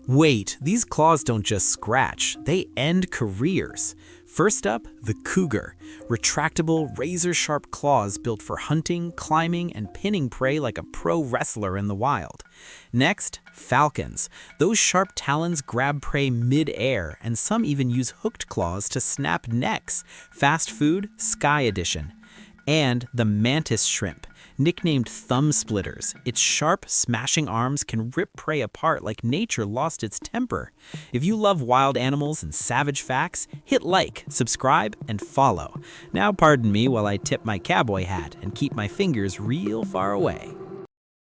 Wait, these claws don't just scratch, they end careers. First up, the cougar. Retractable, razor-sharp claws built for hunting, climbing, and pinning prey like a pro wrestler in the wild. Next, falcons. Those sharp talons grab prey mid-air, and some even use hooked claws to snap necks. Fast food, Sky Edition. And the mantis shrimp, nicknamed thumb splitters. Its sharp, smashing arms can rip prey apart like nature lost its temper. If you love wild animals and savage facts, hit like, subscribe, and follow. Now pardon me while I tip my cowboy hat and keep my fingers real far away.